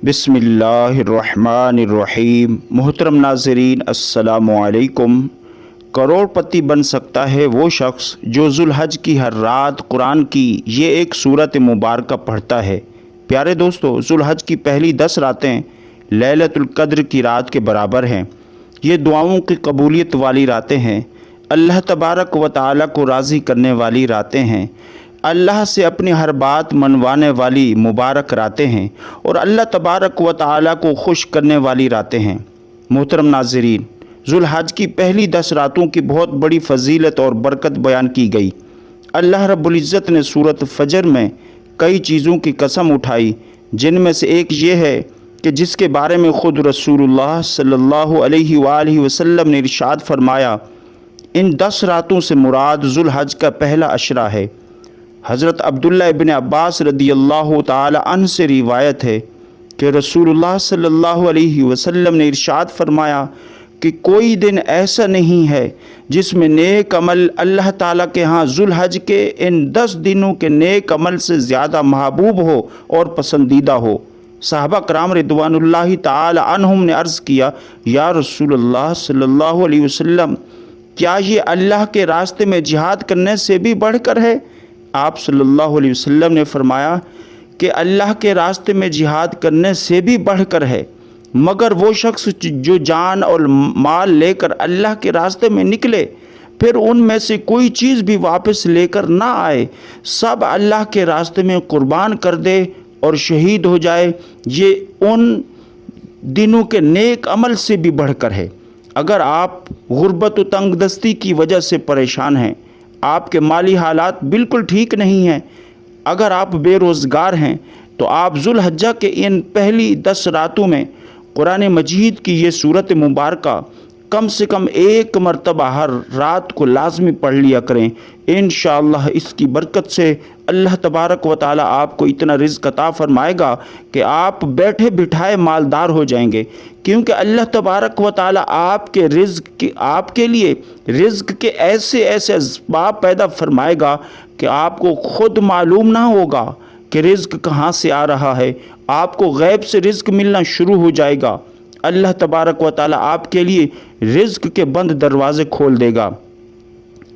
बिस्मिल्लाहिर्रहमानिर्रहीम। मोहतरम नाज़रीन, अस्सलामुअलैकुम। करोड़पति बन सकता है वो शख्स जो ज़ुल्हज की हर रात कुरान की ये एक सूरत मुबारक पढ़ता है। प्यारे दोस्तों, ज़ुल्हज की पहली 10 रातें लैलतुल क़द्र की रात के बराबर हैं। ये दुआओं की कबूलियत वाली रातें हैं, अल्लाह तबारक व तआला को राज़ी करने वाली रातें हैं, अल्लाह से अपनी हर बात मनवाने वाली मुबारक रातें हैं और अल्लाह तबारक व तआला को खुश करने वाली रातें हैं। मोहतरम नाज़रीन, ज़ुल्हज की पहली 10 रातों की बहुत बड़ी फजीलत और बरकत बयान की गई। अल्लाह रब्बुल इज़्ज़त ने सूरत फजर में कई चीज़ों की कसम उठाई, जिनमें से एक ये है कि जिसके बारे में ख़ुद रसूलुल्लाह सल्लल्लाहु अलैहि वसल्लम ने इरशाद फरमाया, इन 10 रातों से मुराद ज़ुल्हज का पहला अशरा है। हज़रत अब्दुल्लाह इब्न अब्बास रदियल्लाहु ताला अन्हु से रिवायत है कि रसूलुल्लाह सल्लल्लाहु अलैहि वसल्लम ने इरशाद फरमाया कि कोई दिन ऐसा नहीं है जिसमें नेक अमल अल्लाह ताला के यहाँ ज़ुल्हज के इन 10 दिनों के नेक अमल से ज़्यादा महबूब हो और पसंदीदा हो। सहाबा कराम रिदवानुल्लाहि ताला अन्हुम ने अर्ज़ किया, या रसूलुल्लाह सल्लल्लाहु अलैहि वसल्लम, क्या ये अल्लाह के रास्ते में जिहाद करने से भी बढ़कर है? आप सल्लल्लाहु अलैहि वसल्लम ने फरमाया कि अल्लाह के रास्ते में जिहाद करने से भी बढ़कर है, मगर वो शख्स जो जान और माल लेकर अल्लाह के रास्ते में निकले, फिर उनमें से कोई चीज़ भी वापस लेकर ना आए, सब अल्लाह के रास्ते में कुर्बान कर दे और शहीद हो जाए, ये उन दिनों के नेक अमल से भी बढ़कर है। अगर आप गुर्बत व तंगदस्ती की वजह से परेशान हैं, आपके माली हालात बिल्कुल ठीक नहीं हैं, अगर आप बेरोज़गार हैं, तो आप ज़ुल्हज्जा के इन पहली 10 रातों में कुरान मजीद की ये सूरत मुबारक कम से कम एक मरतबा हर रात को लाजमी पढ़ लिया करें। इंशाअल्लाह इसकी बरकत से अल्लाह तबारक व तआला आपको इतना रिज़्क़ अता फरमाएगा कि आप बैठे बिठाए मालदार हो जाएंगे, क्योंकि अल्लाह तबारक व तआला आपके आपके लिए रिज़्क़ के ऐसे ऐसे असबाब पैदा फरमाएगा कि आपको ख़ुद मालूम ना होगा कि रिज़्क़ कहाँ से आ रहा है, आपको गैब से रिज़्क़ मिलना शुरू हो जाएगा। अल्लाह तबारक व तआला आपके लिए रिज़्क़ के बंद दरवाज़े खोल देगा।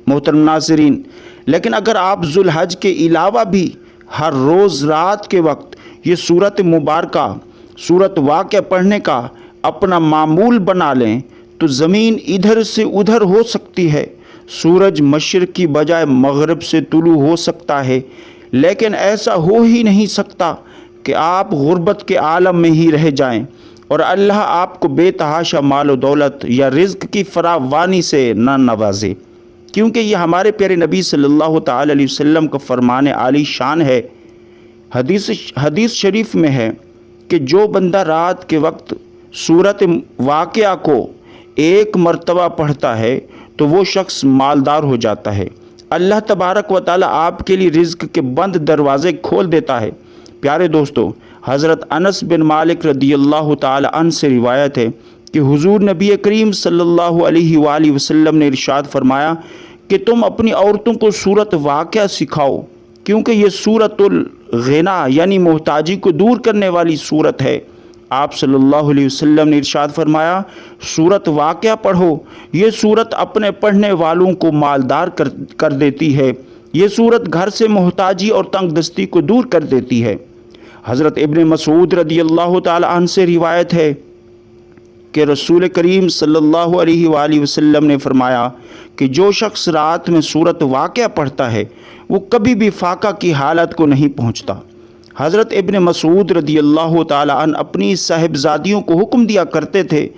मोहतरम नाज़रीन, लेकिन अगर आप ज़ुल्हज के अलावा भी हर रोज़ रात के वक्त ये सूरत मुबारक सूरत वाक़या पढ़ने का अपना मामूल बना लें, तो ज़मीन इधर से उधर हो सकती है, सूरज मशरिक़ की बजाय मग़रिब से तुलू हो सकता है, लेकिन ऐसा हो ही नहीं सकता कि आप गुर्बत के आलम में ही रह जाएं और अल्लाह आपको बेतहाशा माल व दौलत या रिज़्क़ की फरावानी से न नवाजे, क्योंकि ये हमारे प्यारे नबी सल्लल्लाहु ताला अलैहि वसल्लम का फ़रमान आली शान है। हदीस शरीफ में है कि जो बंदा रात के वक्त सूरत वाक़या को एक मरतबा पढ़ता है तो वो शख्स मालदार हो जाता है। अल्लाह तबारक व तआला आपके लिए रिज़्क़ के बंद दरवाज़े खोल देता है। प्यारे दोस्तों, हज़रत अनस बिन मालिक रदियल्लाहु ताला अन्हु से रिवायत है कि हुज़ूर नबी करीम सल्लल्लाहु अलैहि वसल्लम ने इरशाद फरमाया कि तुम अपनी औरतों को सूरत वाक़या सिखाओ, क्योंकि ये सूरतुल ग़िना यानी मोहताजी को दूर करने वाली सूरत है। आप सल्लल्लाहु अलैहि वसल्लम ने इरशाद फरमाया, सूरत वाक़या पढ़ो, ये सूरत अपने पढ़ने वालों को मालदार कर देती है, ये सूरत घर से मोहताजी और तंगदस्ती को दूर कर देती है। हज़रत इब्न मसूद रदियल्लाहु ताला अन्हु से रिवायत है कि रसूल करीम सल्लल्लाहु अलैहि वसल्लम ने फरमाया कि जो शख्स रात में सूरत वाक़या पढ़ता है वो कभी भी फाका की हालत को नहीं पहुँचता। हज़रत इब्न मसूद रदियल्लाहु ताला अन्हु अपनी साहिबजादियों को हुक्म दिया करते थे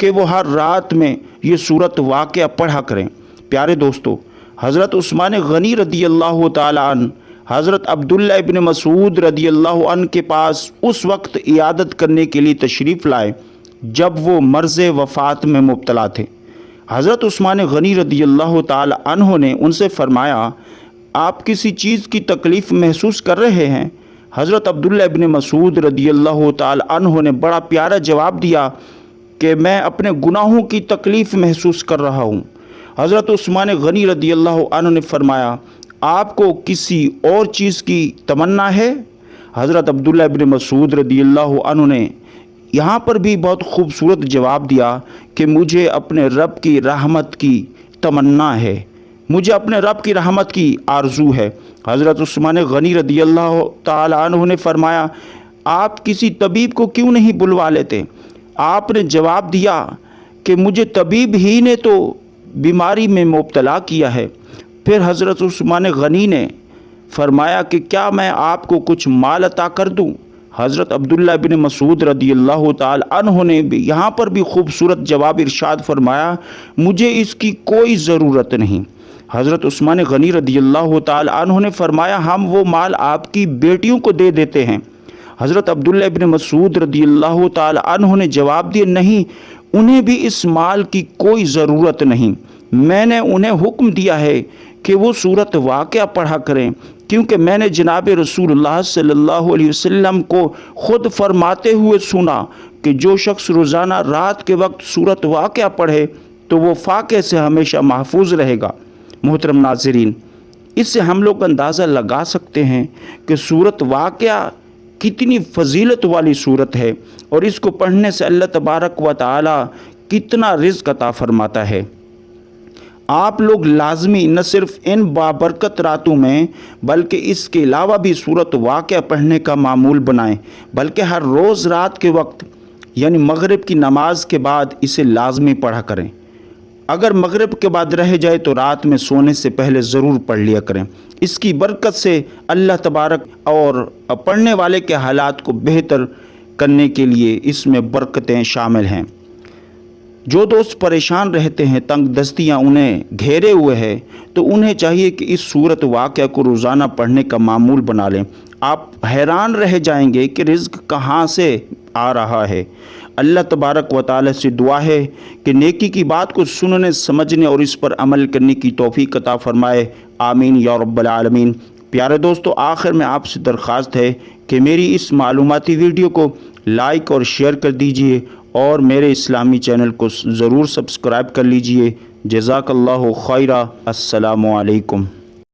कि वो हर रात में ये सूरत वाक़या पढ़ा करें। प्यारे दोस्तों, हज़रत उस्मान गनी रदियल्लाहु ताला अन्हु हज़रत अब्दुल्ला इब्न मसूद रदियल्लाहु अन्हु के पास उस वक्त इयादत करने के लिए तशरीफ़ लाए जब वो मर्ज़ वफ़ात में मुब्तला थे। हज़रत उस्मान गनी रदियल्लाहु ताला अन्हु ने उनसे फ़रमाया, आप किसी चीज़ की तकलीफ़ महसूस कर रहे हैं? हज़रत अब्दुल्ला इब्न मसूद रदियल्लाहु ताला अन्हु ने बड़ा प्यारा जवाब दिया कि मैं अपने गुनाहों की तकलीफ़ महसूस कर रहा हूँ। हज़रत उस्मान गनी रदियल्लाहु अन्हु ने फ़रमाया, आपको किसी और चीज़ की तमन्ना है? हज़रत अब्दुल्ला इब्न मसूद रदियल्लाहु अन्हु ने यहाँ पर भी बहुत खूबसूरत जवाब दिया कि मुझे अपने रब की रहमत की तमन्ना है, मुझे अपने रब की रहमत की आरजू है। हज़रत उस्मान गनी रदियल्लाहु ताला अन्हु ने फरमाया, आप किसी तबीब को क्यों नहीं बुलवा लेते? आपने जवाब दिया कि मुझे तबीब ही ने तो बीमारी में मुब्तला किया है। फिर हज़रत उस्मान गनी ने फरमाया कि क्या मैं आपको कुछ माल अता कर दूं? हज़रत अब्दुल्ला बिन मसूद रदियल्लाहु ताला अन्हु ने भी यहाँ पर भी खूबसूरत जवाब इरशाद फरमाया, मुझे इसकी कोई ज़रूरत नहीं। हज़रत उस्मान गनी रदियल्लाहु ताला अन्हु ने फरमाया, हम वो माल आपकी बेटियों को दे देते हैं। हज़रत अब्दुल्ला बिन मसूद रदियल्लाहु ताला अन्हु ने जवाब दिया, नहीं, उन्हें भी इस माल की कोई ज़रूरत नहीं। मैंने उन्हें हुक्म दिया है कि वो सूरत वाक़या पढ़ा करें, क्योंकि मैंने जनाब रसूलुल्लाह सल्लल्लाहु अलैहि वसल्लम को ख़ुद फरमाते हुए सुना कि जो शख्स रोज़ाना रात के वक्त सूरत वाक़या पढ़े तो वो फाक़े से हमेशा महफूज रहेगा। मोहतरम नाज़रीन, इससे हम लोग अंदाज़ा लगा सकते हैं कि सूरत वाक़या कितनी फ़जीलत वाली सूरत है और इसको पढ़ने से अल्लाह तबारक व तआला कितना रिज़्क़ अता फ़रमाता है। आप लोग लाजमी न सिर्फ़ इन बाबरकत रातों में बल्कि इसके अलावा भी सूरत वाक़या पढ़ने का मामूल बनाएं, बल्कि हर रोज़ रात के वक्त यानी मगरिब की नमाज के बाद इसे लाजमी पढ़ा करें। अगर मगरिब के बाद रह जाए तो रात में सोने से पहले ज़रूर पढ़ लिया करें। इसकी बरकत से अल्लाह तबारक और पढ़ने वाले के हालात को बेहतर करने के लिए इसमें बरकतें शामिल हैं। जो दोस्त परेशान रहते हैं, तंग दस्तियाँ उन्हें घेरे हुए हैं, तो उन्हें चाहिए कि इस सूरत वाक़या को रोज़ाना पढ़ने का मामूल बना लें। आप हैरान रह जाएंगे कि रिज़्क़ कहाँ से आ रहा है। अल्लाह तबारक व तआला से दुआ है कि नेकी की बात को सुनने, समझने और इस पर अमल करने की तौफीक अता फ़रमाए। आमीन या रब्बल आलमीन। प्यारे दोस्तों, आखिर में आपसे दरख्वास्त है कि मेरी इस मालूमाती वीडियो को लाइक और शेयर कर दीजिए और मेरे इस्लामी चैनल को ज़रूर सब्सक्राइब कर लीजिए। जज़ाकल्लाहु खैरा। अस्सलामु अलैकुम।